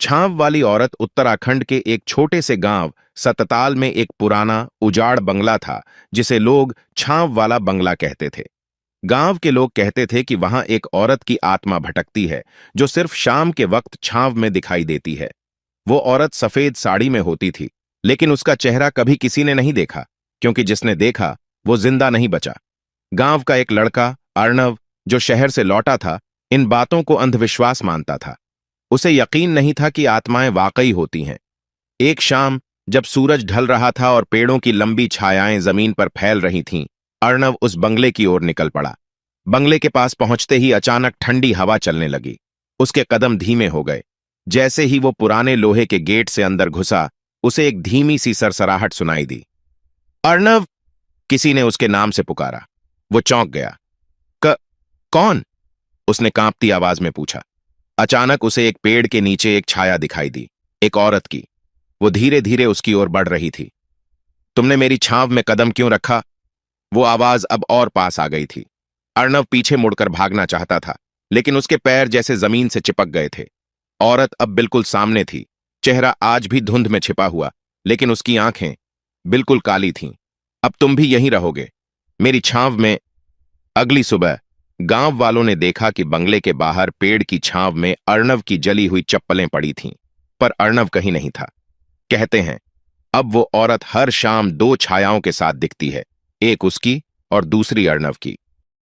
छांव वाली औरत उत्तराखंड के एक छोटे से गांव सतताल में एक पुराना उजाड़ बंगला था जिसे लोग छांव वाला बंगला कहते थे। गांव के लोग कहते थे कि वहां एक औरत की आत्मा भटकती है जो सिर्फ शाम के वक्त छांव में दिखाई देती है। वो औरत सफेद साड़ी में होती थी, लेकिन उसका चेहरा कभी किसी ने नहीं देखा, क्योंकि जिसने देखा वो जिंदा नहीं बचा। गांव का एक लड़का अर्णव, जो शहर से लौटा था, इन बातों को अंधविश्वास मानता था। उसे यकीन नहीं था कि आत्माएं वाकई होती हैं। एक शाम जब सूरज ढल रहा था और पेड़ों की लंबी छायाएं जमीन पर फैल रही थीं, अर्णव उस बंगले की ओर निकल पड़ा। बंगले के पास पहुंचते ही अचानक ठंडी हवा चलने लगी। उसके कदम धीमे हो गए। जैसे ही वो पुराने लोहे के गेट से अंदर घुसा, उसे एक धीमी सी सरसराहट सुनाई दी। अर्णव! किसी ने उसके नाम से पुकारा। वो चौंक गया। कौन? उसने कांपती आवाज में पूछा। अचानक उसे एक पेड़ के नीचे एक छाया दिखाई दी, एक औरत की। वो धीरे धीरे उसकी ओर बढ़ रही थी। तुमने मेरी छांव में कदम क्यों रखा? वो आवाज अब और पास आ गई थी। अर्णव पीछे मुड़कर भागना चाहता था, लेकिन उसके पैर जैसे जमीन से चिपक गए थे। औरत अब बिल्कुल सामने थी। चेहरा आज भी धुंध में छिपा हुआ, लेकिन उसकी आंखें बिल्कुल काली थीं। अब तुम भी यहीं रहोगे, मेरी छांव में? अगली सुबह गांव वालों ने देखा कि बंगले के बाहर पेड़ की छांव में अर्णव की जली हुई चप्पलें पड़ी थीं, पर अर्णव कहीं नहीं था। कहते हैं, अब वो औरत हर शाम दो छायाओं के साथ दिखती है, एक उसकी और दूसरी अर्णव की।